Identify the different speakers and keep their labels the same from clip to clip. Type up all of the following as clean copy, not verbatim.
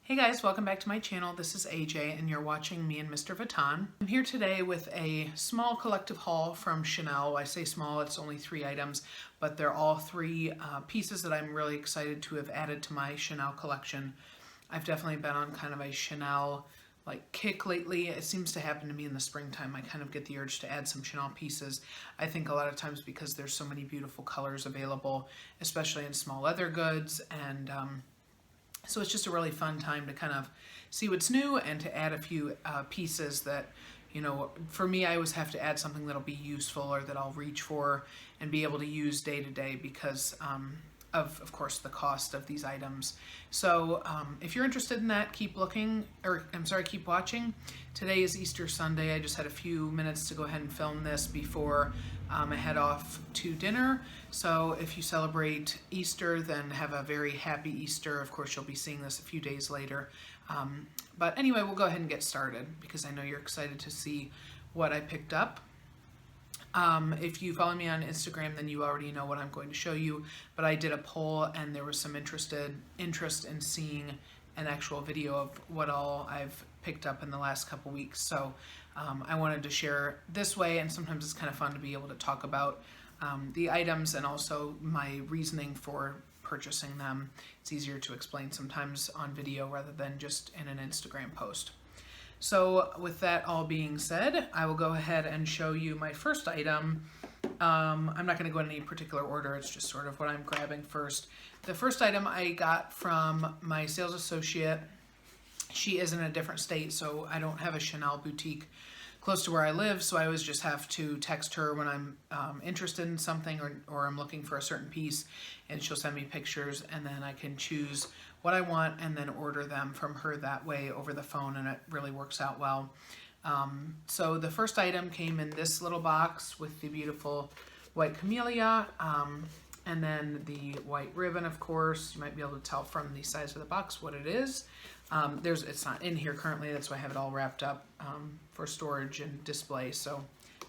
Speaker 1: Hey guys, welcome back to my channel. This is AJ and you're watching Me and Mr. Vuitton. I'm here today with a small collective haul from Chanel. I say small, it's only 3 items, but they're all 3 pieces that I'm really excited to have added to my Chanel collection. I've definitely been on kind of a Chanel kick lately. It seems to happen to me in the springtime. I kind of get the urge to add some Chanel pieces. I think a lot of times because there's so many beautiful colors available, especially in small leather goods, and so it's just a really fun time to kind of see what's new and to add a few pieces that, you know, for me, I always have to add something that'll be useful or that I'll reach for and be able to use day to day because of course, the cost of these items. So if you're interested in that, keep looking, or I'm sorry, keep watching. Today is Easter Sunday. I just had a few minutes to go ahead and film this before I head off to dinner. So if you celebrate Easter, then have a very happy Easter. Of course, you'll be seeing this a few days later. But anyway, we'll go ahead and get started because I know you're excited to see what I picked up. If you follow me on Instagram, then you already know what I'm going to show you, but I did a poll and there was some interest in seeing an actual video of what all I've picked up in the last couple weeks. So I wanted to share this way, and sometimes it's kind of fun to be able to talk about the items and also my reasoning for purchasing them. It's easier to explain sometimes on video rather than just in an Instagram post. So with that all being said, I will go ahead and show you my first item. I'm not going to go in any particular order, it's just sort of what I'm grabbing first. The first item I got from my sales associate. She is in a different state, so I don't have a Chanel boutique close to where I live, so I always just have to text her when I'm interested in something or I'm looking for a certain piece, and she'll send me pictures, and then I can choose what I want and then order them from her that way over the phone, and it really works out well. So the first item came in this little box with the beautiful white camellia, and then the white ribbon, of course. You might be able to tell from the size of the box what it is. It's not in here currently, that's why I have it all wrapped up for storage and display. So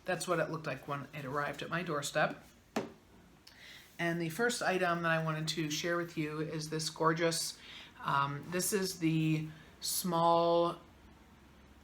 Speaker 1: that's what it looked like when it arrived at my doorstep. And the first item that I wanted to share with you is this gorgeous, this is the small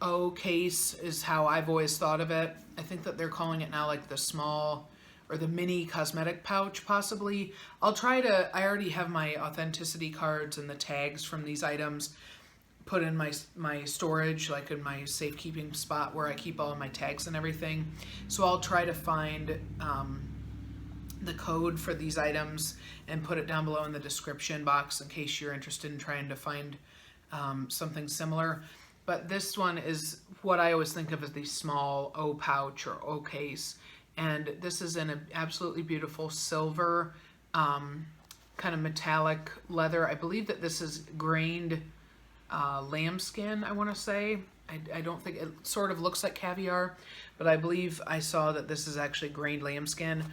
Speaker 1: O case is how I've always thought of it. I think that they're calling it now like the small or the mini cosmetic pouch possibly. I already have my authenticity cards and the tags from these items put in my storage, like in my safekeeping spot where I keep all of my tags and everything. So I'll try to find the code for these items and put it down below in the description box in case you're interested in trying to find something similar. But this one is what I always think of as the small O pouch or O case. And this is in an absolutely beautiful silver, kind of metallic leather. I believe that this is grained lambskin, I want to say. I don't think, it sort of looks like caviar, but I believe I saw that this is actually grained lambskin,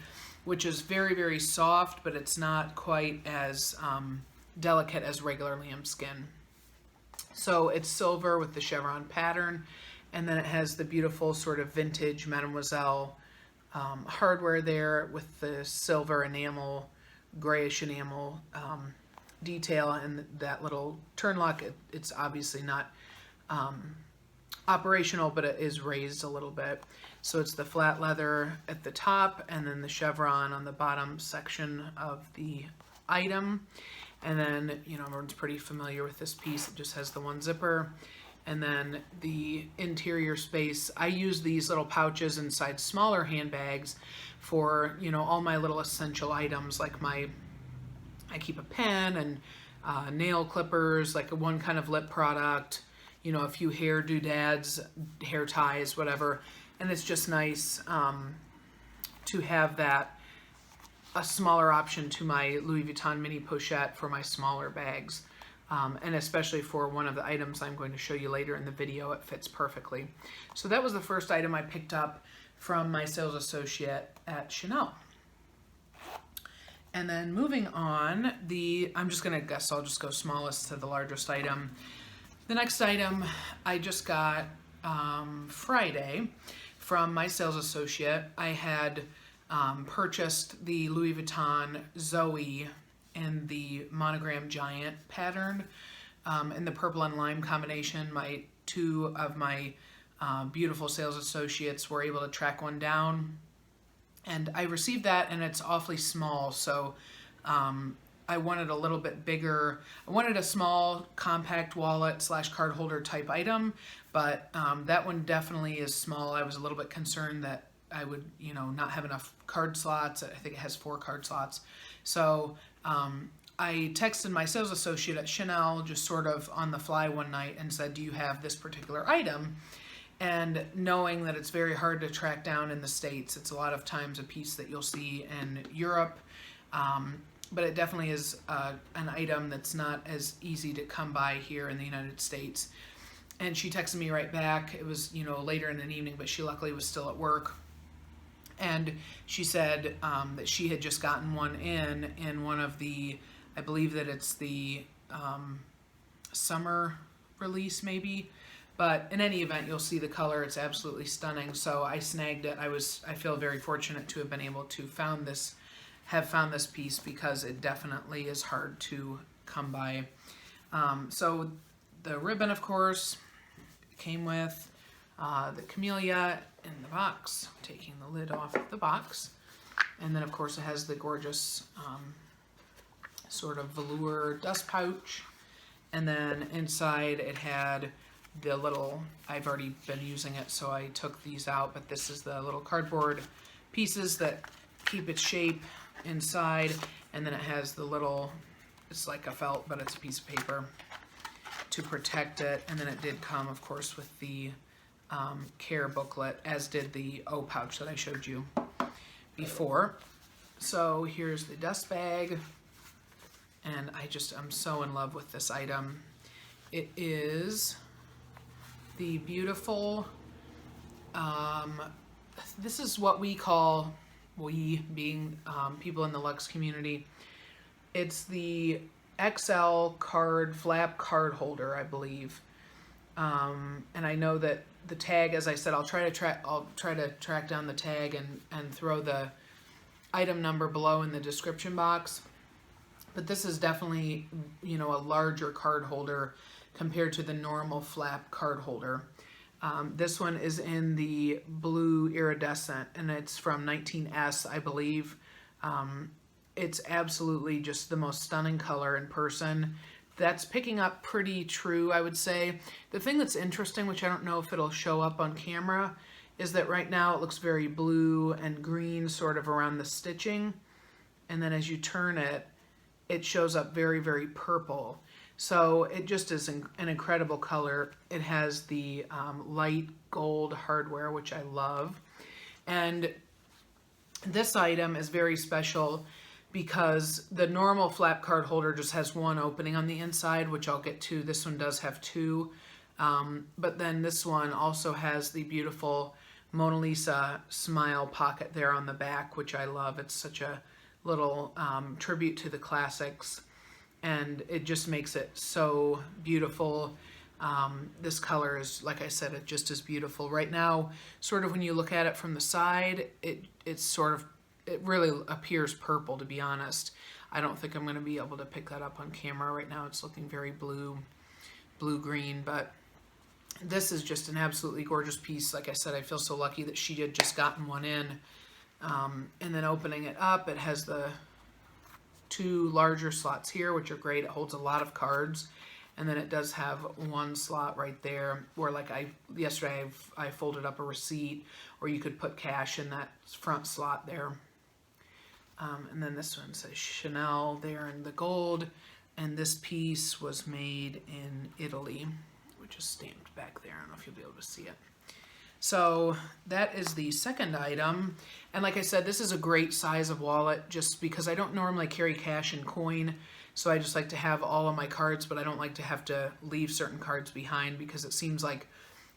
Speaker 1: which is very, very soft, but it's not quite as delicate as regular lambskin. So it's silver with the chevron pattern, and then it has the beautiful sort of vintage Mademoiselle hardware there with the silver enamel, grayish enamel detail, and that little turn lock. It's obviously not operational, but it is raised a little bit. So it's the flat leather at the top and then the chevron on the bottom section of the item. And then, you know, everyone's pretty familiar with this piece. It just has the one zipper. And then the interior space, I use these little pouches inside smaller handbags for, you know, all my little essential items, like I keep a pen and nail clippers, like one kind of lip product, you know, a few hair doodads, hair ties, whatever. And it's just nice to have that, a smaller option to my Louis Vuitton mini pochette for my smaller bags. And especially for one of the items I'm going to show you later in the video, it fits perfectly. So that was the first item I picked up from my sales associate at Chanel. And then moving on, I'm just gonna guess I'll just go smallest to the largest item. The next item I just got Friday from my sales associate. I had purchased the Louis Vuitton Zoe in the monogram giant pattern in the purple and lime combination. Two of my beautiful sales associates were able to track one down, and I received that, and it's awfully small, so I wanted a little bit bigger. I wanted a small compact wallet / card holder type item, but that one definitely is small. I was a little bit concerned that I would, not have enough card slots. I think it has 4 card slots. So I texted my sales associate at Chanel just sort of on the fly one night and said, do you have this particular item? And knowing that it's very hard to track down in the States, it's a lot of times a piece that you'll see in Europe, but it definitely is an item that's not as easy to come by here in the United States. And she texted me right back. It was, later in the evening, but she luckily was still at work. And she said that she had just gotten one in one of the, I believe that it's the summer release maybe. But in any event, you'll see the color. It's absolutely stunning. So I snagged it. I feel very fortunate to have been able to have found this piece, because it definitely is hard to come by. So the ribbon, of course, came with the camellia in the box, taking the lid off the box. And then, of course, it has the gorgeous sort of velour dust pouch. And then inside it had the little, I've already been using it, so I took these out, but this is the little cardboard pieces that keep its shape inside. And then it has the little, it's like a felt, but it's a piece of paper to protect it. And then it did come, of course, with the care booklet, as did the O pouch that I showed you before. So here's the dust bag, and I'm so in love with this item. It is the beautiful, this is what we call, we being people in the Lux community, it's the XL flap card holder, I believe. And I know that the tag, as I said, I'll try to track down the tag and throw the item number below in the description box. But this is definitely, a larger card holder compared to the normal flap card holder. This one is in the blue iridescent, and it's from 19S, I believe. It's absolutely just the most stunning color in person. That's picking up pretty true, I would say. The thing that's interesting, which I don't know if it'll show up on camera, is that right now it looks very blue and green sort of around the stitching. And then as you turn it, it shows up very, very purple. So it just is an incredible color. It has the light gold hardware, which I love. And this item is very special because the normal flap card holder just has one opening on the inside, which I'll get to. This one does have 2. But then this one also has the beautiful Mona Lisa smile pocket there on the back, which I love. It's such a little tribute to the classics, and it just makes it so beautiful. This color is, like I said, it just is beautiful. Right now, sort of when you look at it from the side, it really appears purple, to be honest. I don't think I'm going to be able to pick that up on camera. Right now it's looking very blue-green, but this is just an absolutely gorgeous piece. Like I said, I feel so lucky that she had just gotten one in. And then opening it up, it has the 2 larger slots here, which are great. It holds a lot of cards. And then it does have one slot right there where, like yesterday I folded up a receipt, or you could put cash in that front slot there. And then this one says Chanel there in the gold. And this piece was made in Italy, which is stamped back there. I don't know if you'll be able to see it. So that is the second item. And like I said, this is a great size of wallet just because I don't normally carry cash and coin. So I just like to have all of my cards, but I don't like to have to leave certain cards behind, because it seems like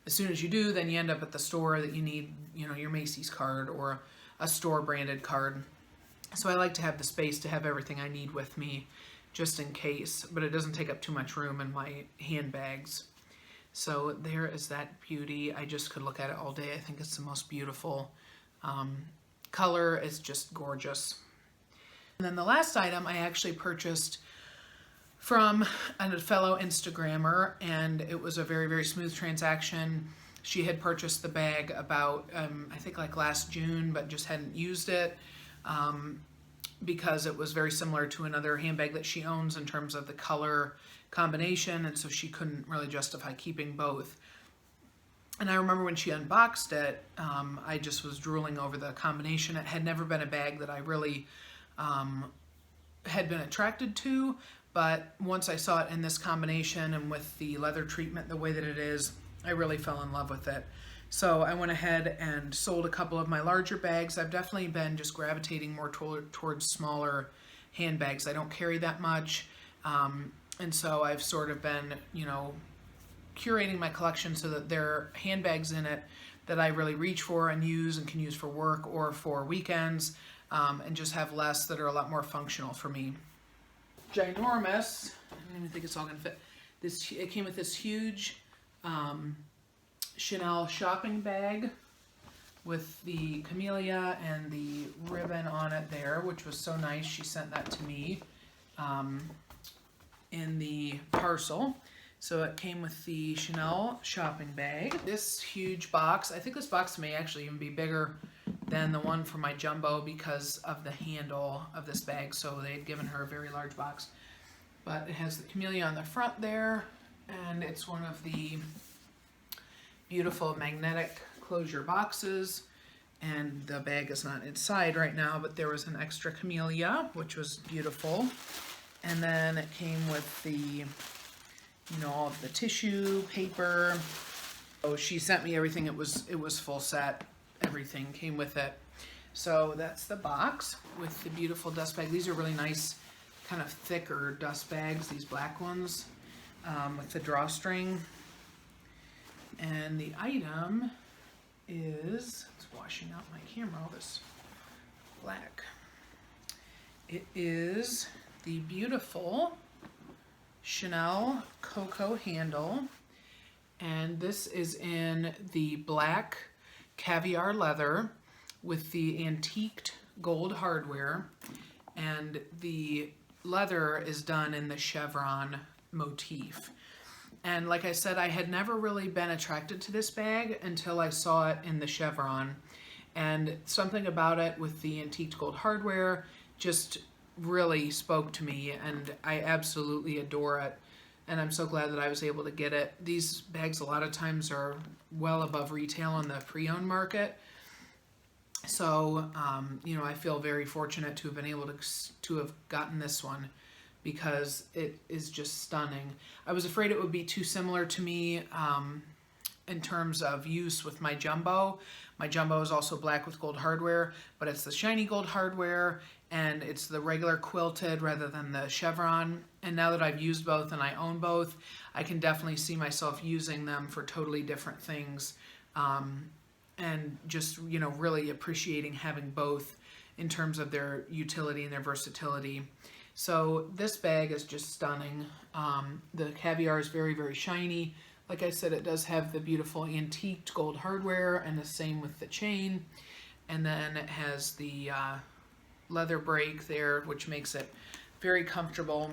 Speaker 1: as soon as you do, then you end up at the store that you need, your Macy's card or a store branded card. So I like to have the space to have everything I need with me just in case, but it doesn't take up too much room in my handbags. So there is that beauty. I just could look at it all day. I think it's the most beautiful color. It's just gorgeous. And then the last item I actually purchased from a fellow Instagrammer, and it was a very, very smooth transaction. She had purchased the bag about, I think like last June, but just hadn't used it because it was very similar to another handbag that she owns in terms of the color combination, and so she couldn't really justify keeping both. And I remember when she unboxed it, I just was drooling over the combination. It had never been a bag that I really had been attracted to, but once I saw it in this combination and with the leather treatment the way that it is, I really fell in love with it. So I went ahead and sold a couple of my larger bags. I've definitely been just gravitating more towards smaller handbags. I don't carry that much, and so I've sort of been, you know, curating my collection so that there are handbags in it that I really reach for and use and can use for work or for weekends, and just have less that are a lot more functional for me. Ginormous, I don't even think it's all gonna fit. It came with this huge Chanel shopping bag with the camellia and the ribbon on it there, which was so nice. She sent that to me in the parcel. So it came with the Chanel shopping bag. This huge box, I think this box may actually even be bigger than the one for my jumbo because of the handle of this bag. So they had given her a very large box. But it has the camellia on the front there, and it's one of the beautiful magnetic closure boxes. And the bag is not inside right now, but there was an extra camellia, which was beautiful. And then it came with the, you know, all of the tissue, paper. So she sent me everything. It was full set. Everything came with it. So that's the box with the beautiful dust bag. These are really nice, kind of thicker dust bags, these black ones, with the drawstring. And the item is, it's washing out my camera, all this black. It is the beautiful Chanel Coco Handle, and this is in the black caviar leather with the antiqued gold hardware, and the leather is done in the chevron motif. And like I said, I had never really been attracted to this bag until I saw it in the chevron, and something about it with the antiqued gold hardware just really spoke to me, and I absolutely adore it, and I'm so glad that I was able to get it. These bags a lot of times are well above retail in the pre-owned market, so you know, I feel very fortunate to have been able to have gotten this one because it is just stunning. I was afraid it would be too similar to me in terms of use with my jumbo. My jumbo is also black with gold hardware, but it's the shiny gold hardware, and it's the regular quilted rather than the chevron. And now that I've used both and I own both, I can definitely see myself using them for totally different things, and just, you know, really appreciating having both in terms of their utility and their versatility. So this bag is just stunning. The caviar is very, very shiny. Like I said, it does have the beautiful antiqued gold hardware, and the same with the chain. And then it has the leather break there, which makes it very comfortable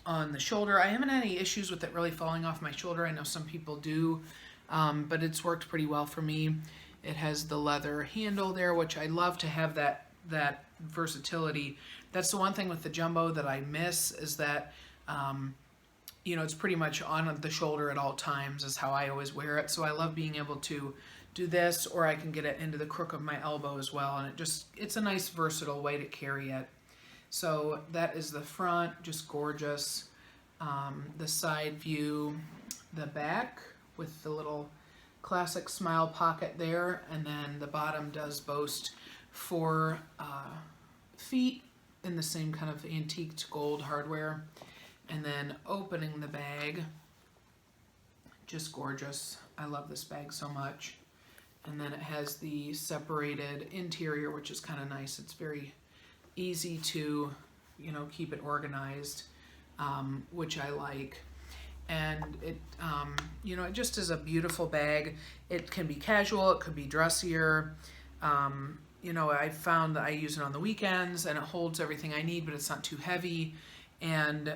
Speaker 1: on the shoulder. I haven't had any issues with it really falling off my shoulder. I know some people do, but it's worked pretty well for me. It has the leather handle there, which I love to have that versatility. That's the one thing with the jumbo that I miss, is that you know, it's pretty much on the shoulder at all times is how I always wear it. So I love being able to do this, or I can get it into the crook of my elbow as well, and it's a nice versatile way to carry it. So that is the front, just gorgeous. The side view, the back with the little classic smile pocket there, and then the bottom does boast 4 feet in the same kind of antiqued gold hardware. And then opening the bag, just gorgeous. I love this bag so much. And then it has the separated interior, which is kind of nice. It's very easy to, you know, keep it organized, which I like. And it, you know, it just is a beautiful bag. It can be casual, it could be dressier. You know, I found that I use it on the weekends and it holds everything I need, but it's not too heavy. And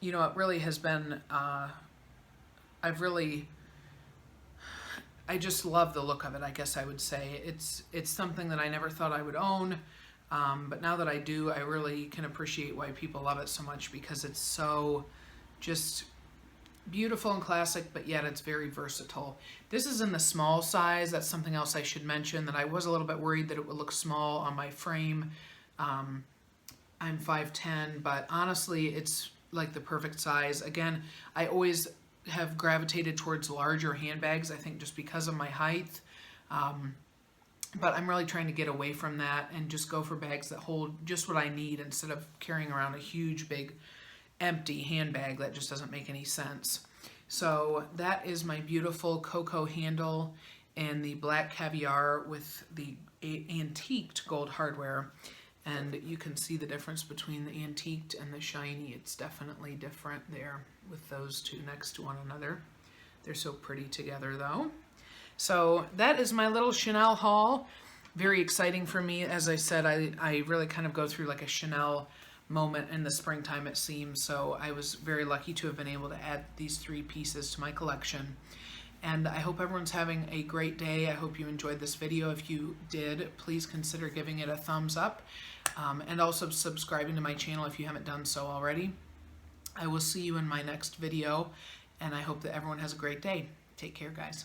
Speaker 1: you know, it really has been, I just love the look of it, I guess I would say. It's something that I never thought I would own, but now that I do, I really can appreciate why people love it so much, because it's so just beautiful and classic, but yet it's very versatile. This is in the small size. That's something else I should mention, that I was a little bit worried that it would look small on my frame. I'm 5'10", but honestly, it's like the perfect size. Again, I always have gravitated towards larger handbags, I think just because of my height. But I'm really trying to get away from that and just go for bags that hold just what I need, instead of carrying around a huge, big, empty handbag that just doesn't make any sense. So that is my beautiful Coco Handle and the black caviar with the antiqued gold hardware. And you can see the difference between the antiqued and the shiny. It's definitely different there with those two next to one another. They're so pretty together though. So that is my little Chanel haul. Very exciting for me. As I said, I really kind of go through like a Chanel moment in the springtime, it seems. So I was very lucky to have been able to add these 3 pieces to my collection. And I hope everyone's having a great day. I hope you enjoyed this video. If you did, please consider giving it a thumbs up, and also subscribing to my channel if you haven't done so already. I will see you in my next video, and I hope that everyone has a great day. Take care, guys.